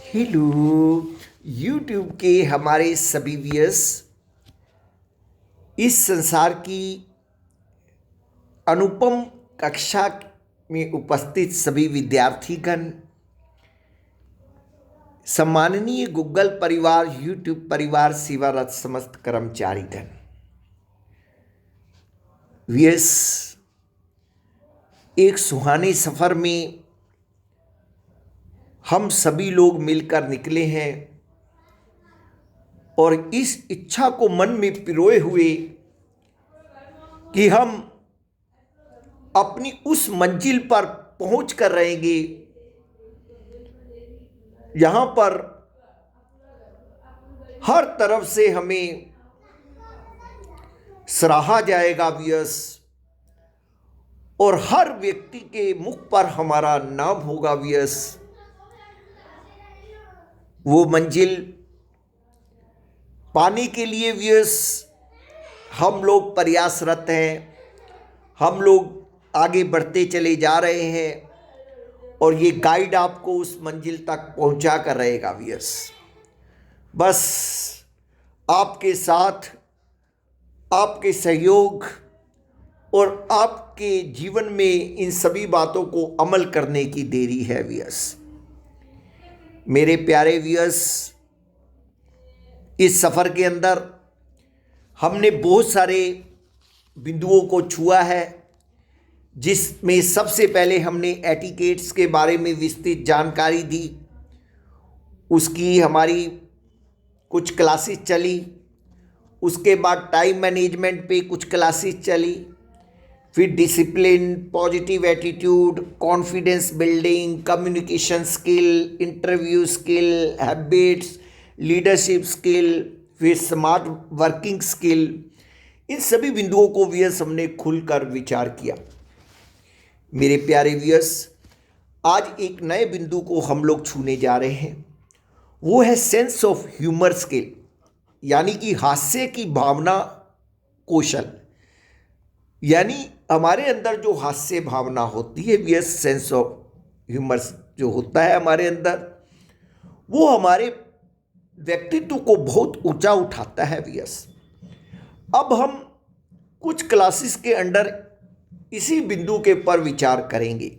Hello YouTube के हमारे सभी व्यूअर्स, इस संसार की अनुपम कक्षा में उपस्थित सभी विद्यार्थीगण, सम्माननीय गूगल परिवार, यूट्यूब परिवार, सेवारत समस्त कर्मचारीगण, व्यूअर्स, एक सुहाने सफ़र में हम सभी लोग मिलकर निकले हैं और इस इच्छा को मन में पिरोए हुए कि हम अपनी उस मंजिल पर पहुंच कर रहेंगे जहां पर हर तरफ से हमें सराहा जाएगा व्यूअर्स, और हर व्यक्ति के मुख पर हमारा नाम होगा व्यूअर्स। वो मंजिल पाने के लिए व्यूअर्स हम लोग प्रयासरत हैं, हम लोग आगे बढ़ते चले जा रहे हैं और ये गाइड आपको उस मंजिल तक पहुंचा कर रहेगा व्यूअर्स। बस आपके साथ, आपके सहयोग और आपके जीवन में इन सभी बातों को अमल करने की देरी है व्यूअर्स। मेरे प्यारे व्यूअर्स, इस सफ़र के अंदर हमने बहुत सारे बिंदुओं को छुआ है, जिसमें सबसे पहले हमने एटिकेट्स के बारे में विस्तृत जानकारी दी। उसकी हमारी कुछ क्लासेस चली, उसके बाद टाइम मैनेजमेंट पे कुछ क्लासेस चली, फिर discipline, positive attitude, confidence building, communication skill, interview skill, habits, leadership skill, फिर स्मार्ट वर्किंग स्किल, इन सभी बिंदुओं को व्यूअर्स हमने खुलकर विचार किया। मेरे प्यारे व्यूअर्स, आज एक नए बिंदु को हम लोग छूने जा रहे हैं। वो है सेंस ऑफ ह्यूमर स्किल, यानी कि हास्य की भावना कौशल। यानी हमारे अंदर जो हास्य भावना होती है व्यूअर्स, सेंस ऑफ ह्यूमर जो होता है हमारे अंदर, वो हमारे व्यक्तित्व को बहुत ऊंचा उठाता है व्यूअर्स। अब हम कुछ क्लासेस के अंडर इसी बिंदु के पर विचार करेंगे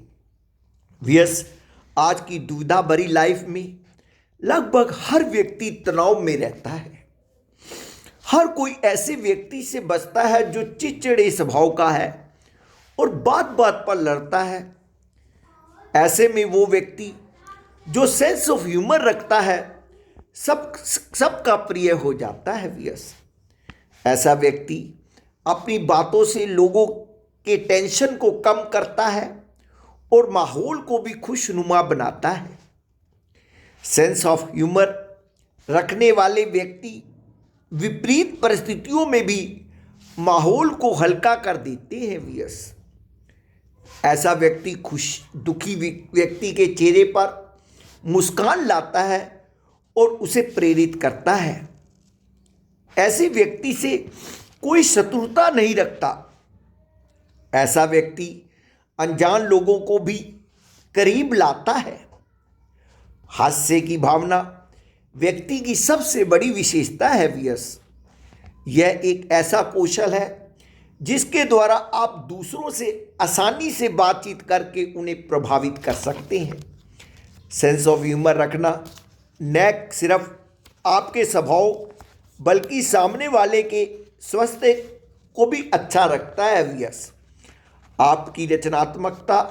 व्यूअर्स। आज की दुविधा भरी लाइफ में लगभग हर व्यक्ति तनाव में रहता है। हर कोई ऐसे व्यक्ति से बचता है जो चिड़चिड़े स्वभाव का है और बात बात पर लड़ता है। ऐसे में वो व्यक्ति जो सेंस ऑफ ह्यूमर रखता है सबका प्रिय हो जाता है व्यूअर्स। ऐसा व्यक्ति अपनी बातों से लोगों के टेंशन को कम करता है और माहौल को भी खुशनुमा बनाता है। सेंस ऑफ ह्यूमर रखने वाले व्यक्ति विपरीत परिस्थितियों में भी माहौल को हल्का कर देते हैं व्यूअर्स। ऐसा व्यक्ति दुखी व्यक्ति के चेहरे पर मुस्कान लाता है और उसे प्रेरित करता है। ऐसे व्यक्ति से कोई शत्रुता नहीं रखता। ऐसा व्यक्ति अनजान लोगों को भी करीब लाता है। हास्य की भावना व्यक्ति की सबसे बड़ी विशेषता है व्यूअर्स। यह एक ऐसा कौशल है जिसके द्वारा आप दूसरों से आसानी से बातचीत करके उन्हें प्रभावित कर सकते हैं। सेंस ऑफ ह्यूमर रखना न सिर्फ आपके स्वभाव बल्कि सामने वाले के स्वास्थ्य को भी अच्छा रखता है व्यूअर्स। आपकी रचनात्मकता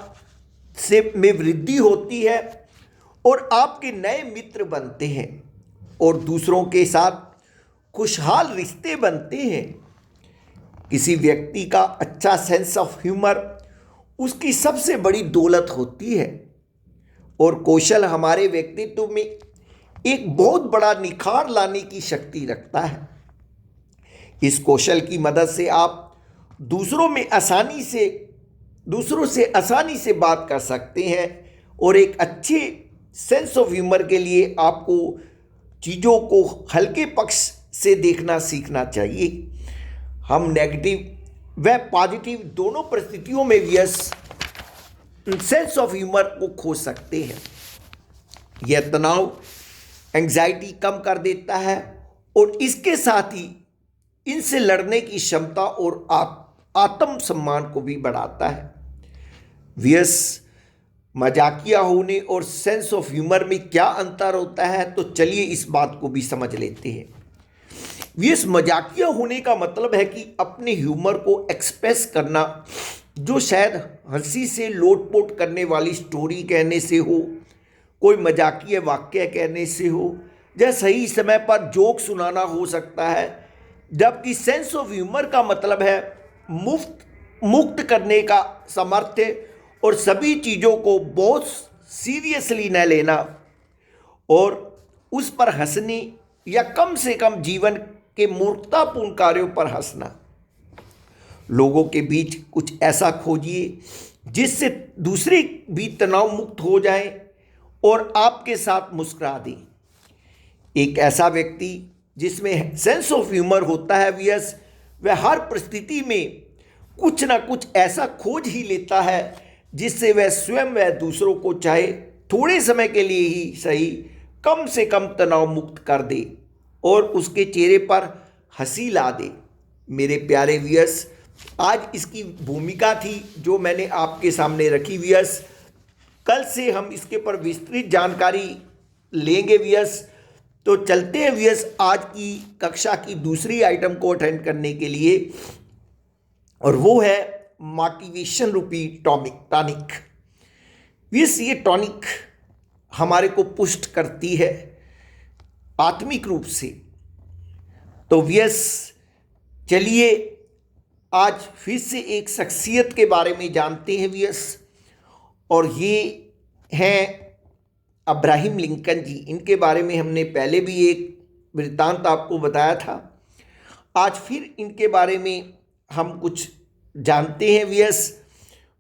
में वृद्धि होती है और आपके नए मित्र बनते हैं और दूसरों के साथ खुशहाल रिश्ते बनते हैं। किसी व्यक्ति का अच्छा सेंस ऑफ ह्यूमर उसकी सबसे बड़ी दौलत होती है और कौशल हमारे व्यक्तित्व में एक बहुत बड़ा निखार लाने की शक्ति रखता है। इस कौशल की मदद से आप दूसरों से आसानी से बात कर सकते हैं और एक अच्छे सेंस ऑफ ह्यूमर के लिए आपको चीज़ों को हल्के पक्ष से देखना सीखना चाहिए। हम नेगेटिव व पॉजिटिव दोनों परिस्थितियों में व्यूअर्स सेंस ऑफ ह्यूमर को खो सकते हैं। यह तनाव एंजाइटी कम कर देता है और इसके साथ ही इनसे लड़ने की क्षमता और आत्मसम्मान को भी बढ़ाता है। व्यस मजाकिया होने और सेंस ऑफ ह्यूमर में क्या अंतर होता है, तो चलिए इस बात को भी समझ लेते हैं। व्यस मजाकिया होने का मतलब है कि अपने ह्यूमर को एक्सप्रेस करना, जो शायद हंसी से लोटपोट करने वाली स्टोरी कहने से हो, कोई मजाकिया वाक्य कहने से हो, या सही समय पर जोक सुनाना हो सकता है। जबकि सेंस ऑफ ह्यूमर का मतलब है मुक्त करने का सामर्थ्य और सभी चीज़ों को बहुत सीरियसली न लेना और उस पर हंसने या कम से कम जीवन के मूर्खतापूर्ण कार्यों पर हंसना। लोगों के बीच कुछ ऐसा खोजिए जिससे दूसरे भी तनाव मुक्त हो जाए और आपके साथ मुस्कुरा दें। एक ऐसा व्यक्ति जिसमें सेंस ऑफ ह्यूमर होता है व्यस, वह हर परिस्थिति में कुछ ना कुछ ऐसा खोज ही लेता है जिससे वह स्वयं व दूसरों को चाहे थोड़े समय के लिए ही सही कम से कम तनाव मुक्त कर दे और उसके चेहरे पर हंसी ला दे। मेरे प्यारे व्यस, आज इसकी भूमिका थी जो मैंने आपके सामने रखी व्यस। कल से हम इसके पर विस्तृत जानकारी लेंगे व्यस। तो चलते हैं व्यस आज की कक्षा की दूसरी आइटम को अटेंड करने के लिए, और वो है मोटिवेशन रूपी टॉनिक। व्यस ये टॉनिक हमारे को पुष्ट करती है आत्मिक रूप से। तो व्यस चलिए आज फिर से एक शख्सियत के बारे में जानते हैं व्यस, और ये हैं अब्राहम लिंकन जी। इनके बारे में हमने पहले भी एक वृत्तांत आपको बताया था। आज फिर इनके बारे में हम कुछ जानते हैं व्यस।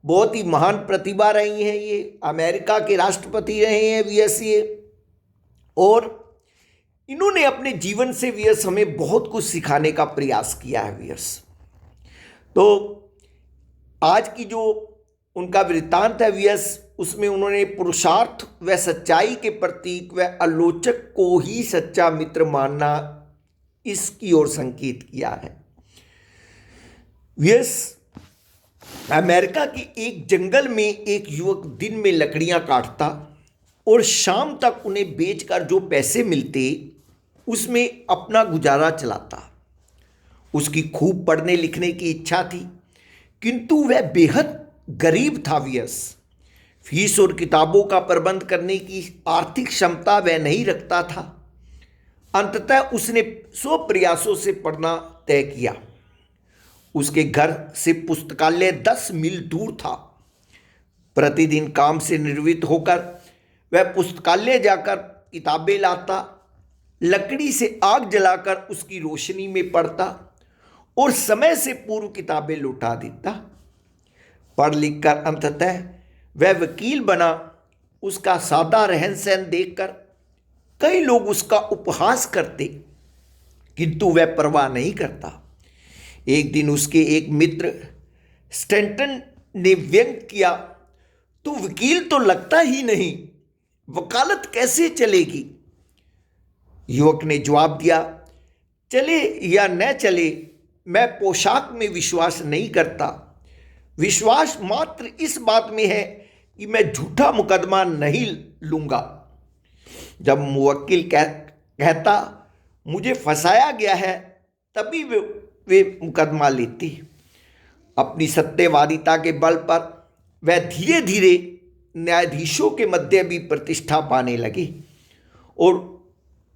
बहुत ही महान प्रतिभा रही हैं ये, अमेरिका के राष्ट्रपति रहे हैं व्यस ये, और इन्होंने अपने जीवन से व्यस हमें बहुत कुछ सिखाने का प्रयास किया है व्यस। तो आज की जो उनका वृत्तांत है व्यस, उसमें उन्होंने पुरुषार्थ व सच्चाई के प्रतीक व आलोचक को ही सच्चा मित्र मानना, इसकी ओर संकेत किया है। व्यस अमेरिका के एक जंगल में एक युवक दिन में लकड़ियां काटता और शाम तक उन्हें बेचकर जो पैसे मिलते उसमें अपना गुजारा चलाता। उसकी खूब पढ़ने लिखने की इच्छा थी, किंतु वह बेहद गरीब था व्यस। फीस और किताबों का प्रबंध करने की आर्थिक क्षमता वह नहीं रखता था। अंततः उसने 100 प्रयासों से पढ़ना तय किया। उसके घर से पुस्तकालय 10 मील दूर था। प्रतिदिन काम से निवृत्त होकर वह पुस्तकालय जाकर किताबें लाता, लकड़ी से आग जलाकर उसकी रोशनी में पढ़ता और समय से पूर्व किताबें लौटा देता। पढ़ लिख कर अंततः वह वकील बना। उसका सादा रहन सहन देखकर कई लोग उसका उपहास करते, किंतु वह परवाह नहीं करता। एक दिन उसके एक मित्र स्टैंटन ने व्यंग किया, तू वकील तो लगता ही नहीं, वकालत कैसे चलेगी? युवक ने जवाब दिया, चले या न चले, मैं पोशाक में विश्वास नहीं करता। विश्वास मात्र इस बात में है कि मैं झूठा मुकदमा नहीं लूंगा। जब मुवक्किल कहता मुझे फंसाया गया है, तभी वे मुकदमा लेते। अपनी सत्यवादिता के बल पर वह धीरे धीरे न्यायाधीशों के मध्य भी प्रतिष्ठा पाने लगे और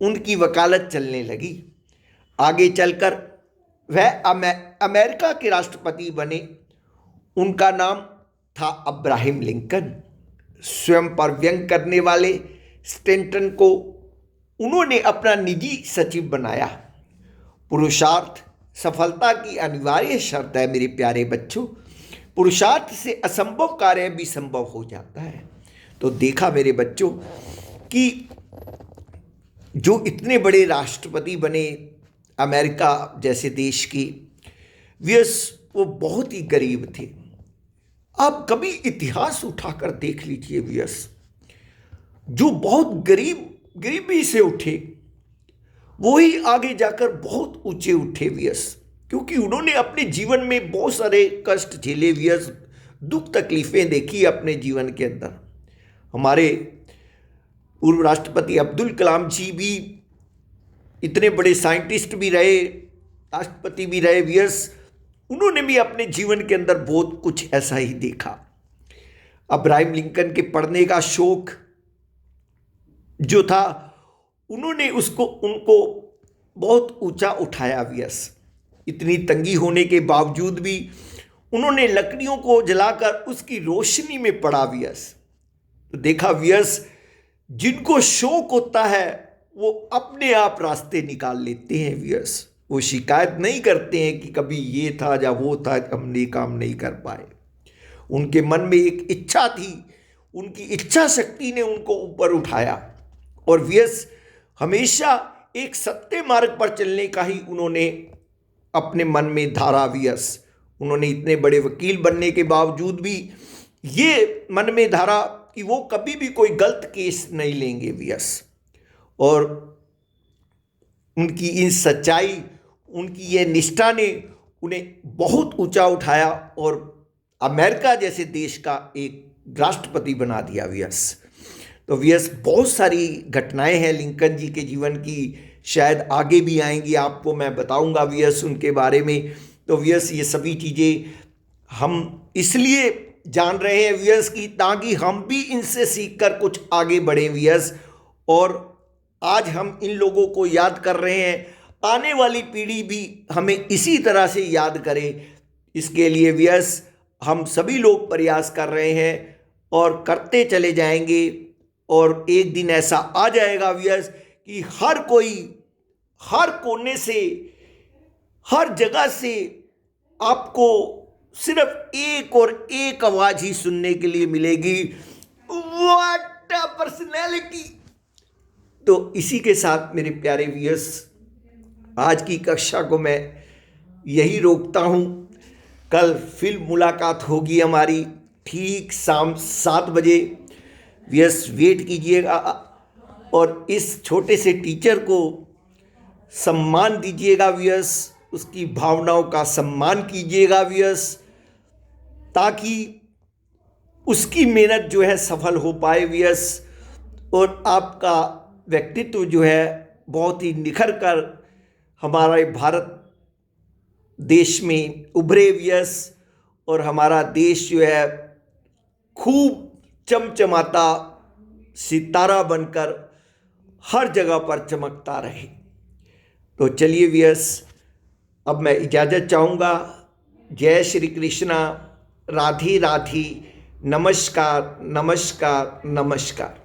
उनकी वकालत चलने लगी। आगे चलकर वह अमेरिका के राष्ट्रपति बने। उनका नाम था अब्राहम लिंकन। स्वयं पर व्यंग करने वाले स्टैंटन को उन्होंने अपना निजी सचिव बनाया। पुरुषार्थ सफलता की अनिवार्य शर्त है मेरे प्यारे बच्चों। पुरुषार्थ से असंभव कार्य भी संभव हो जाता है। तो देखा मेरे बच्चों कि जो इतने बड़े राष्ट्रपति बने अमेरिका जैसे देश के, व्यस वो बहुत ही गरीब थे। आप कभी इतिहास उठाकर देख लीजिए व्यस, जो बहुत गरीब गरीबी से उठे वो ही आगे जाकर बहुत ऊंचे उठे वियस, क्योंकि उन्होंने अपने जीवन में बहुत सारे कष्ट झेले वियस, दुख तकलीफें देखी अपने जीवन के अंदर। हमारे पूर्व राष्ट्रपति अब्दुल कलाम जी भी इतने बड़े साइंटिस्ट भी रहे, राष्ट्रपति भी रहे वियस, उन्होंने भी अपने जीवन के अंदर बहुत कुछ ऐसा ही देखा। अब्राहम लिंकन के पढ़ने का शौक जो था, उन्होंने उनको बहुत ऊंचा उठाया वियस। इतनी तंगी होने के बावजूद भी उन्होंने लकड़ियों को जलाकर उसकी रोशनी में पढ़ा वियस। तो देखा वियस, जिनको शौक होता है वो अपने आप रास्ते निकाल लेते हैं वियस। वो शिकायत नहीं करते हैं कि कभी ये था या वो था, हमने काम नहीं कर पाए। उनके मन में एक इच्छा थी, उनकी इच्छा शक्ति ने उनको ऊपर उठाया, और वियस हमेशा एक सत्य मार्ग पर चलने का ही उन्होंने अपने मन में धारा वियस। उन्होंने इतने बड़े वकील बनने के बावजूद भी ये मन में धारा कि वो कभी भी कोई गलत केस नहीं लेंगे वियस। और उनकी इन सच्चाई, उनकी ये निष्ठा ने उन्हें बहुत ऊंचा उठाया और अमेरिका जैसे देश का एक राष्ट्रपति बना दिया वियस। तो वियस, बहुत सारी घटनाएं हैं लिंकन जी के जीवन की, शायद आगे भी आएंगी, आपको मैं बताऊंगा वियस उनके बारे में। तो वियस, ये सभी चीज़ें हम इसलिए जान रहे हैं वियस की, ताकि हम भी इनसे सीखकर कुछ आगे बढ़ें वियस। और आज हम इन लोगों को याद कर रहे हैं, आने वाली पीढ़ी भी हमें इसी तरह से याद करे। इसके लिए वियस हम सभी लोग प्रयास कर रहे हैं और करते चले जाएंगे, और एक दिन ऐसा आ जाएगा वियस कि हर कोई, हर कोने से, हर जगह से आपको सिर्फ एक और एक आवाज ही सुनने के लिए मिलेगी, व्हाट अ पर्सनैलिटी। तो इसी के साथ मेरे प्यारे वियस, आज की कक्षा को मैं यही रोकता हूँ। कल फिर मुलाकात होगी हमारी ठीक शाम 7 बजे। वियस, वेट कीजिएगा और इस छोटे से टीचर को सम्मान दीजिएगा वियस, उसकी भावनाओं का सम्मान कीजिएगा वियस, ताकि उसकी मेहनत जो है सफल हो पाए वियस, और आपका व्यक्तित्व जो है बहुत ही निखर कर हमारे भारत देश में उभरे वियस, और हमारा देश जो है खूब चमचमाता सितारा बनकर हर जगह पर चमकता रहे। तो चलिए वियस, अब मैं इजाज़त चाहूँगा। जय श्री कृष्णा, राधे राधे, नमस्कार नमस्कार नमस्कार।